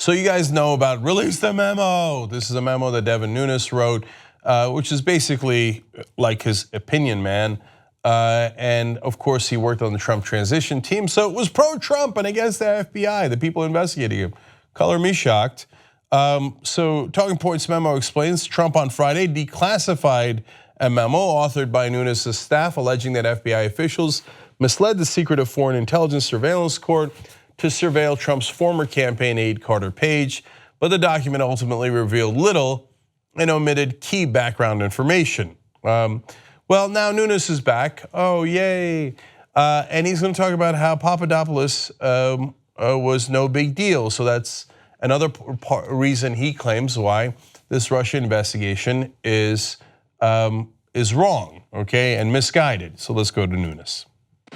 So you guys know about release the memo. This is a memo that Devin Nunes wrote, which is basically like his opinion man. And of course, he worked on the Trump transition team, so it was pro-Trump and against the FBI, the people investigating him. Color me shocked. So Talking Points memo explains Trump on Friday declassified a memo authored by Nunes' staff alleging that FBI officials misled the secret of Foreign Intelligence Surveillance Court to surveil Trump's former campaign aide Carter Page, but the document ultimately revealed little and omitted key background information. Well, now Nunes is back. Oh, yay. And he's going to talk about how Papadopoulos was no big deal. So that's another reason he claims why this Russia investigation is wrong, okay, and misguided. So let's go to Nunes.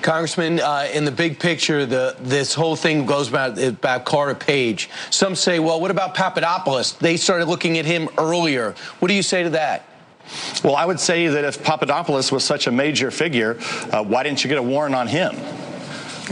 Congressman, in the big picture, this whole thing goes about Carter Page. Some say, well, what about Papadopoulos? They started looking at him earlier. What do you say to that? Well, I would say that if Papadopoulos was such a major figure, why didn't you get a warrant on him?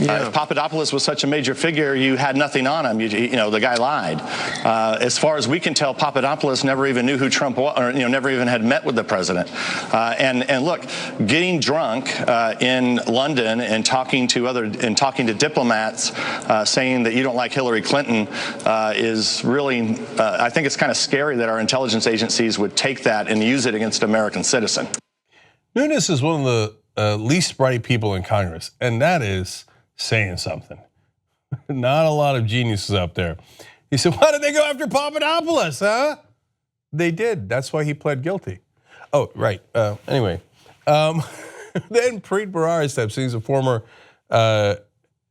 If Papadopoulos was such a major figure, you had nothing on him. You know, the guy lied. As far as we can tell, Papadopoulos never even knew who Trump was, or never even had met with the president. And look, getting drunk in London and talking to diplomats, saying that you don't like Hillary Clinton, is really, I think it's kind of scary that our intelligence agencies would take that and use it against an American citizen. Nunes is one of the least bright people in Congress, and that is saying something. Not a lot of geniuses up there. He said, why did they go after Papadopoulos, huh? They did, that's why he pled guilty. Oh, right, anyway. Then Preet Bharara steps in. He's a former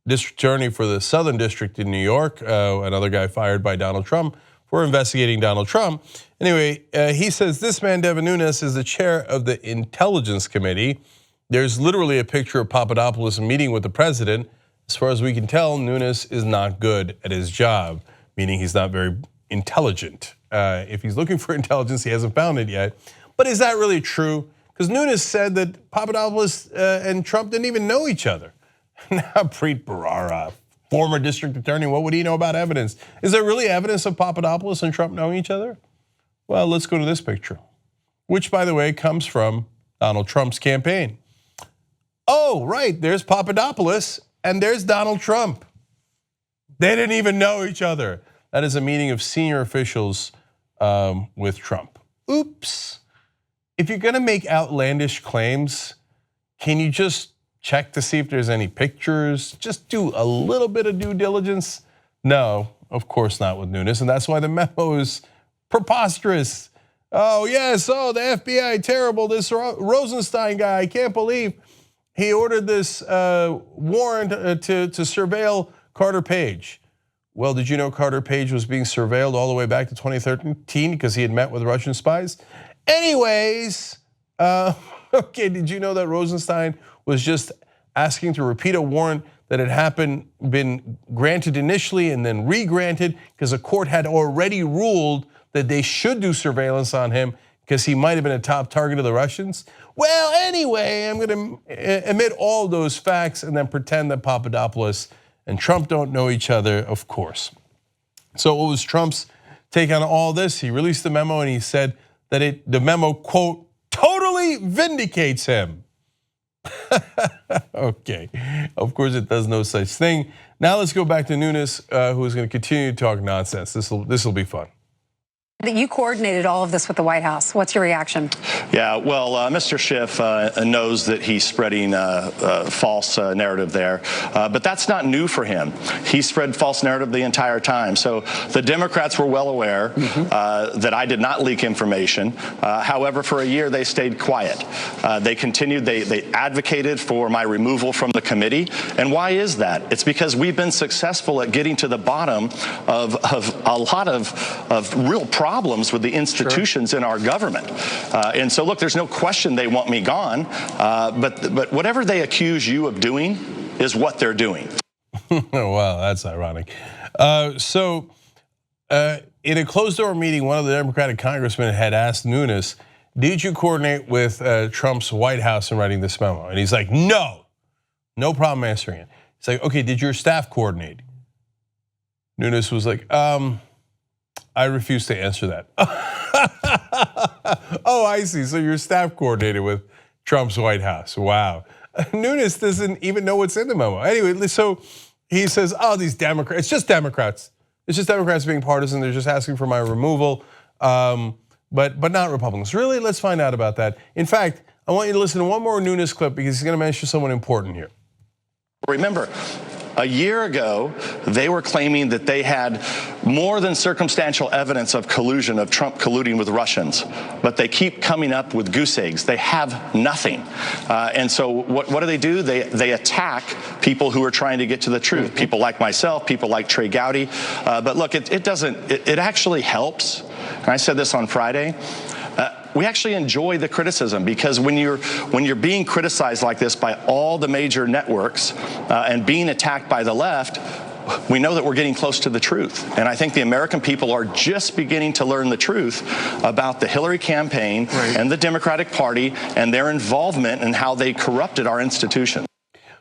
district attorney for the Southern District in New York, another guy fired by Donald Trump for investigating Donald Trump. Anyway, he says this man, Devin Nunes, is the chair of the Intelligence Committee. There's literally a picture of Papadopoulos meeting with the president. As far as we can tell, Nunes is not good at his job, meaning he's not very intelligent. If he's looking for intelligence, he hasn't found it yet. But is that really true? Because Nunes said that Papadopoulos and Trump didn't even know each other. Now Preet Bharara, former district attorney, what would he know about evidence? Is there really evidence of Papadopoulos and Trump knowing each other? Well, let's go to this picture, which, by the way, comes from Donald Trump's campaign. Oh, right, there's Papadopoulos and there's Donald Trump. They didn't even know each other. That is a meeting of senior officials with Trump. Oops. If you're gonna make outlandish claims, can you just check to see if there's any pictures? Just do a little bit of due diligence? No, of course not with Nunes, and that's why the memo is preposterous. Oh yes, the FBI, terrible, this Rosenstein guy, I can't believe he ordered this warrant to surveil Carter Page. Well, did you know Carter Page was being surveilled all the way back to 2013 because he had met with Russian spies? Anyways, okay, did you know that Rosenstein was just asking to repeat a warrant that had been granted initially and then re-granted because a court had already ruled that they should do surveillance on him because he might have been a top target of the Russians? Well, anyway, I'm gonna admit all those facts and then pretend that Papadopoulos and Trump don't know each other, of course. So what was Trump's take on all this? He released the memo and he said that the memo, quote, totally vindicates him. Okay, of course it does no such thing. Now let's go back to Nunes, who is gonna continue to talk nonsense. This will be fun. You coordinated all of this with the White House. What's your reaction? Yeah, well, Mr. Schiff knows that he's spreading false narrative there, but that's not new for him. He spread false narrative the entire time. So the Democrats were well aware that I did not leak information. However, for a year they stayed quiet. They continued, they advocated for my removal from the committee. And why is that? It's because we've been successful at getting to the bottom of a lot of real problems with the institutions in our government. And so look, there's no question they want me gone, but whatever they accuse you of doing is what they're doing. Wow, that's ironic. In a closed door meeting, one of the Democratic congressmen had asked Nunes, did you coordinate with Trump's White House in writing this memo? And he's like, no problem answering it. He's like, okay, did your staff coordinate? Nunes was like, I refuse to answer that. Oh, I see. So you're staff coordinated with Trump's White House. Wow. Nunes doesn't even know what's in the memo. Anyway, so he says, oh, these Democrats, it's just Democrats. It's just Democrats being partisan. They're just asking for my removal, but not Republicans. Really? Let's find out about that. In fact, I want you to listen to one more Nunes clip because he's going to mention someone important here. Remember, a year ago, they were claiming that they had more than circumstantial evidence of collusion, of Trump colluding with Russians, but they keep coming up with goose eggs. They have nothing. And so what do? They attack people who are trying to get to the truth, people like myself, people like Trey Gowdy. But look, it actually helps. And I said this on Friday. We actually enjoy the criticism because when you're being criticized like this by all the major networks and being attacked by the left, we know that we're getting close to the truth. And I think the American people are just beginning to learn the truth about the Hillary campaign and the Democratic Party and their involvement and how they corrupted our institutions.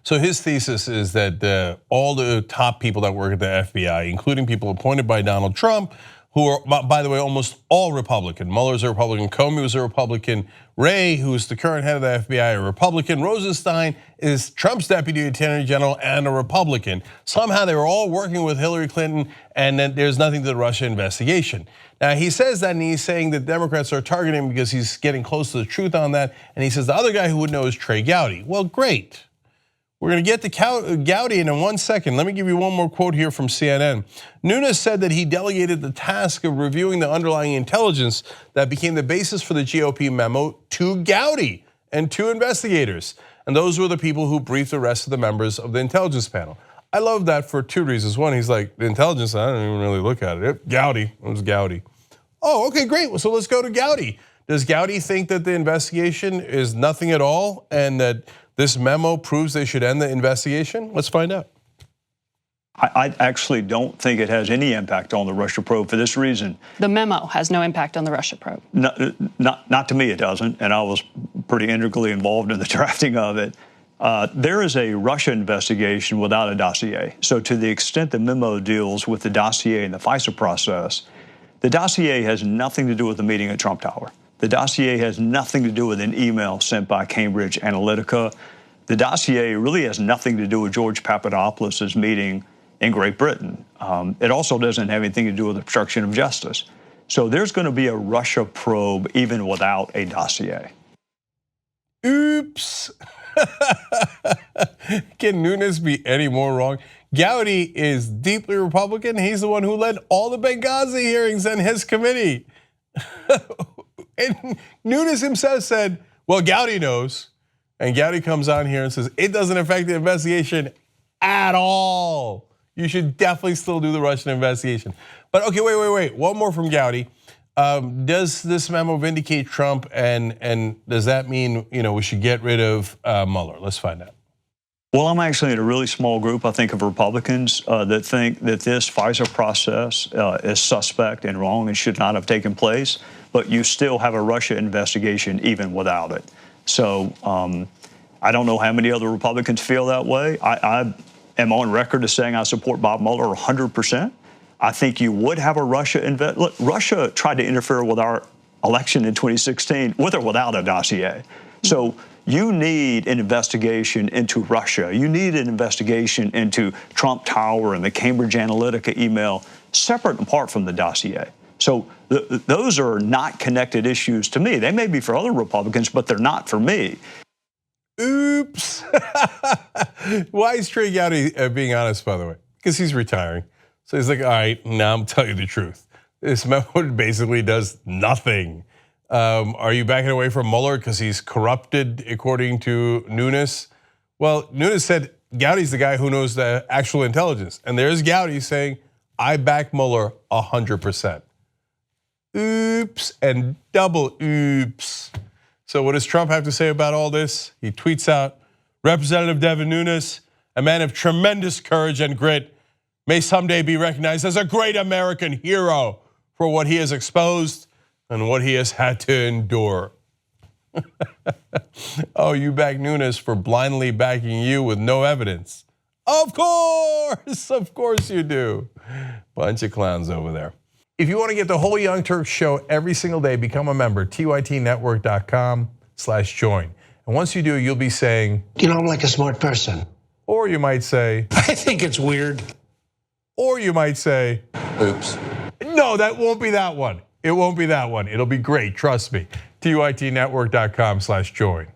So his thesis is that all the top people that work at the FBI, including people appointed by Donald Trump, who are, by the way, almost all Republican. Mueller's a Republican, Comey was a Republican, Wray, who's the current head of the FBI, a Republican, Rosenstein is Trump's deputy attorney general and a Republican. Somehow they were all working with Hillary Clinton and then there's nothing to the Russia investigation. Now he says that and he's saying that Democrats are targeting him because he's getting close to the truth on that. And he says the other guy who would know is Trey Gowdy. Well, great. We're going to get to Gowdy in 1 second. Let me give you one more quote here from CNN. Nunes said that he delegated the task of reviewing the underlying intelligence that became the basis for the GOP memo to Gowdy and 2 investigators. And those were the people who briefed the rest of the members of the intelligence panel. I love that for 2 reasons. One, he's like, the intelligence, I don't even really look at it. Gowdy, it was Gowdy. Oh, okay, great. So let's go to Gowdy. Does Gowdy think that the investigation is nothing at all and that this memo proves they should end the investigation? Let's find out. I actually don't think it has any impact on the Russia probe for this reason. The memo has no impact on the Russia probe. Not to me, it doesn't, and I was pretty integrally involved in the drafting of it. There is a Russia investigation without a dossier. So to the extent the memo deals with the dossier and the FISA process, the dossier has nothing to do with the meeting at Trump Tower. The dossier has nothing to do with an email sent by Cambridge Analytica. The dossier really has nothing to do with George Papadopoulos' meeting in Great Britain. It also doesn't have anything to do with obstruction of justice. So there's going to be a Russia probe even without a dossier. Oops. Can Nunes be any more wrong? Gowdy is deeply Republican. He's the one who led all the Benghazi hearings in his committee. And Nunes himself said, well, Gowdy knows. And Gowdy comes on here and says, it doesn't affect the investigation at all. You should definitely still do the Russian investigation. But okay, wait. One more from Gowdy. Does this memo vindicate Trump and does that mean we should get rid of Mueller? Let's find out. Well, I'm actually in a really small group, I think, of Republicans that think that this FISA process is suspect and wrong and should not have taken place. But you still have a Russia investigation even without it. So I don't know how many other Republicans feel that way. I am on record as saying I support Bob Mueller 100%. I think you would have a Russia Look, Russia tried to interfere with our election in 2016 with or without a dossier. So you need an investigation into Russia. You need an investigation into Trump Tower and the Cambridge Analytica email separate and apart from the dossier. So those are not connected issues to me. They may be for other Republicans, but they're not for me. Oops. Why is Trey Gowdy being honest, by the way? Because he's retiring. So he's like, all right, now I'm telling you the truth. This memo basically does nothing. Are you backing away from Mueller because he's corrupted, according to Nunes? Well, Nunes said Gowdy's the guy who knows the actual intelligence. And there's Gowdy saying, I back Mueller 100%. Oops and double oops. So what does Trump have to say about all this? He tweets out, Representative Devin Nunes, a man of tremendous courage and grit, may someday be recognized as a great American hero for what he has exposed and what he has had to endure. Oh, you back Nunes for blindly backing you with no evidence. Of course you do. Bunch of clowns over there. If you want to get the whole Young Turks show every single day, become a member, tytnetwork.com/join. And once you do, you'll be saying, you know, I'm like a smart person. Or you might say, I think it's weird. Or you might say, oops. No, that won't be that one. It won't be that one. It'll be great, trust me. tytnetwork.com/join.